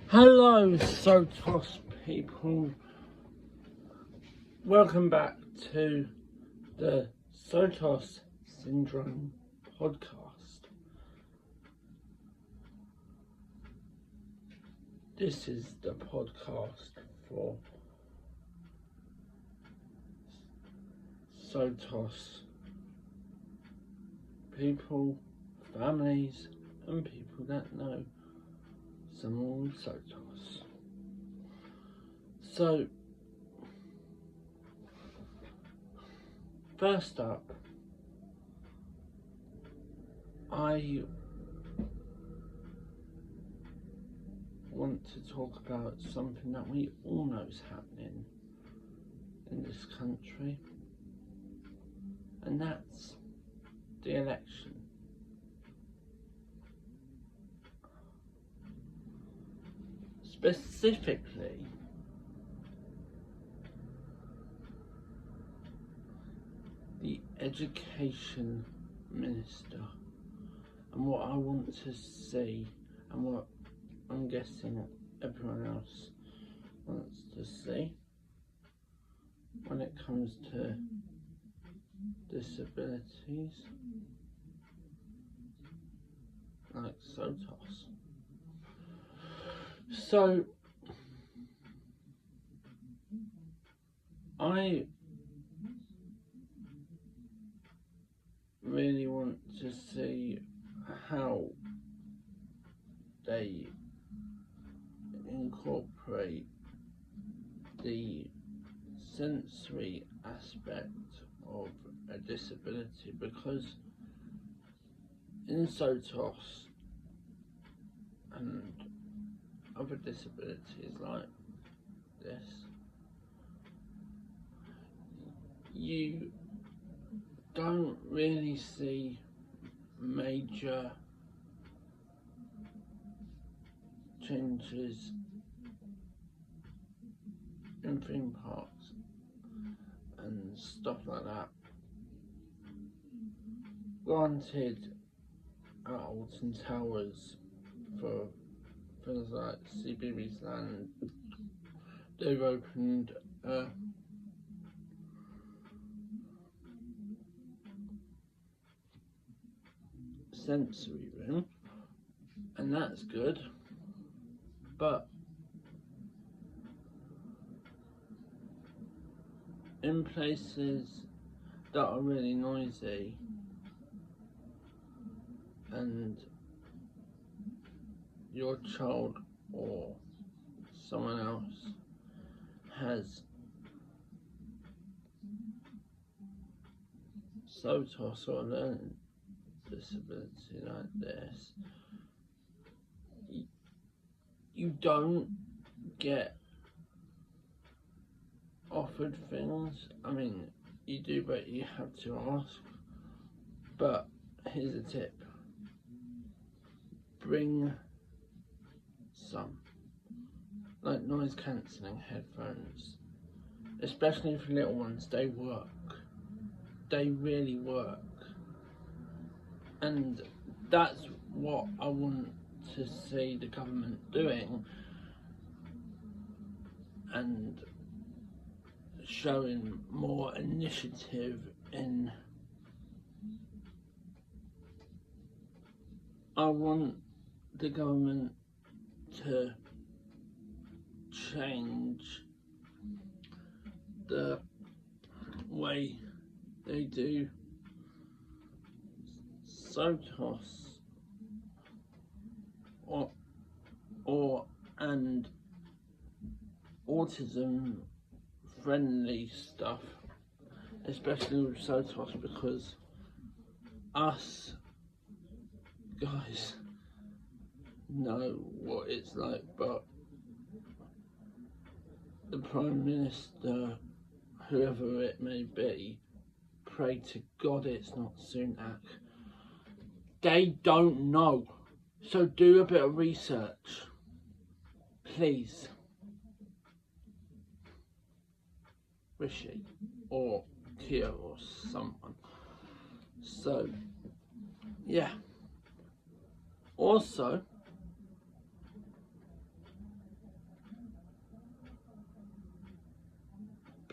Hello, Sotos people. Welcome back to the Sotos Syndrome podcast. This is the podcast for Sotos people, families, and people that know someone with Sotos. So, first up, I want to talk about something that we all know is happening in this country, and that's the election. Specifically, the education minister, and what I want to see, and what I'm guessing everyone else wants to see when it comes to disabilities like Sotos. So I really want to see how they incorporate the sensory aspect of a disability, because in Sotos and other disabilities like this, you don't really see major changes in theme parks and stuff like that. Granted, at Alton Towers, for things like CBeebies Land, they've opened a sensory room, and that's good, but in places that are really noisy and your child or someone else has Sotos or learning disability like this, you don't get offered things. I mean, you do, but you have to ask. But here's a tip: bring some, like noise cancelling headphones, especially for little ones. They work. They really work. And that's what I want to see the government doing, and showing more initiative in. I want the government to change the way they do Sotos and autism friendly stuff, especially with Sotos, because us guys know what it's like, but the Prime Minister, whoever it may be, pray to God it's not Sunak, they don't know. So do a bit of research, please. Rishi or Kia or someone. So, yeah. Also,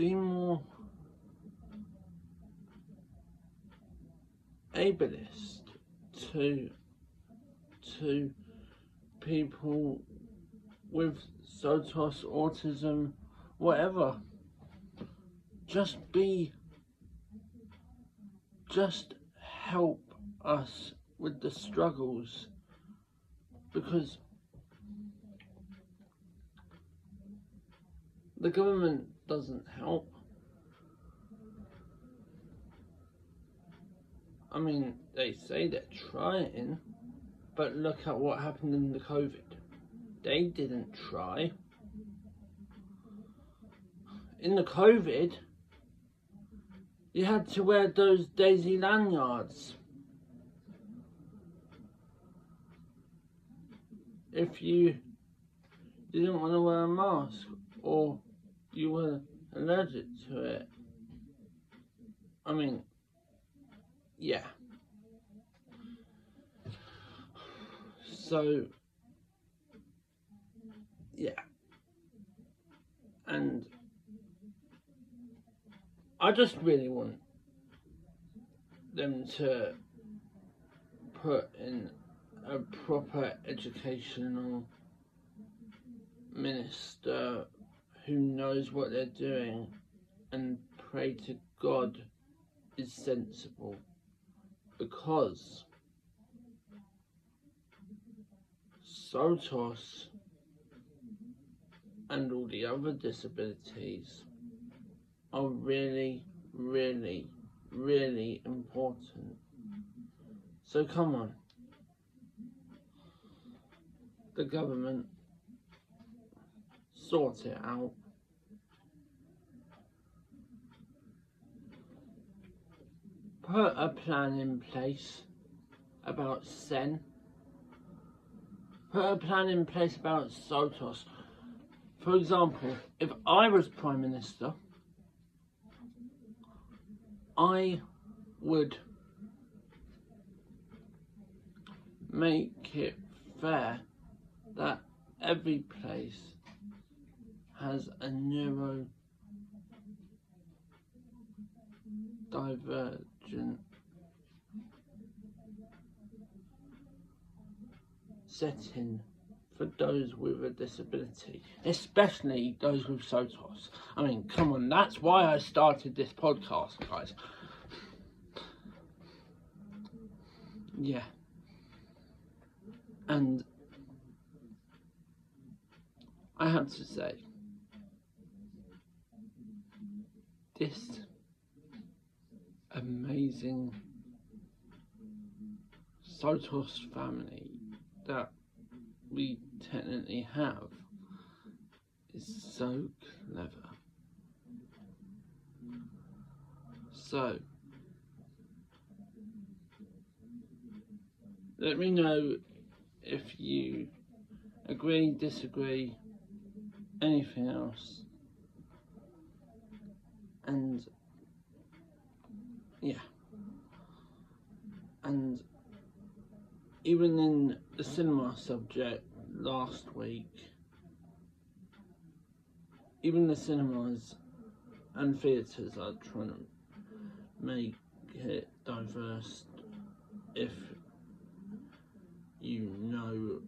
be more ableist to people with Sotos, autism, whatever. Just help us with the struggles, because the government doesn't help. I mean, they say they're trying, but look at what happened in the COVID. They didn't try. In the COVID, you had to wear those daisy lanyards. If you didn't want to wear a mask or you were allergic to it. I mean, yeah. So, yeah. And I just really want them to put in a proper educational minister who knows what they're doing, and pray to God is sensible, because Sotos and all the other disabilities are really, really, really important. So come on, the government, sort it out. Put a plan in place about Sen. Put a plan in place about Sotos. For example, if I was Prime Minister, I would make it fair that every place has a neurodivergent setting for those with a disability, especially those with Sotos. I mean, come on, that's why I started this podcast, guys. Yeah. And I have to say, this amazing Sotos family that we technically have is so clever. So, let me know if you agree, disagree, anything else. And yeah, and even in the cinema subject last week, even the cinemas and theatres are trying to make it diverse. If you know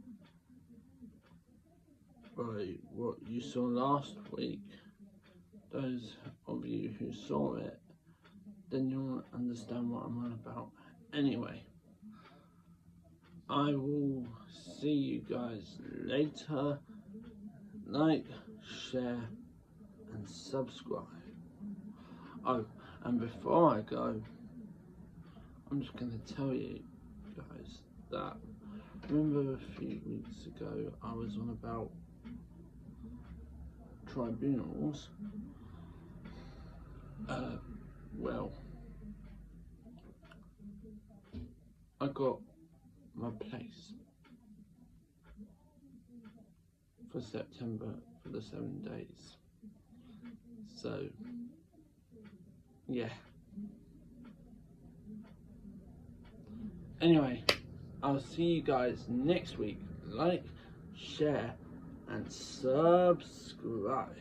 by what you saw last week, those of you who saw it, then you'll understand what I'm on about. Anyway, I will see you guys later. Like, share and subscribe. Oh, and before I go, I'm just going to tell you guys that, remember a few weeks ago I was on about tribunals? Well, I got my place for September for the 7 days. So, yeah. Anyway, I'll see you guys next week. Like, share, and subscribe.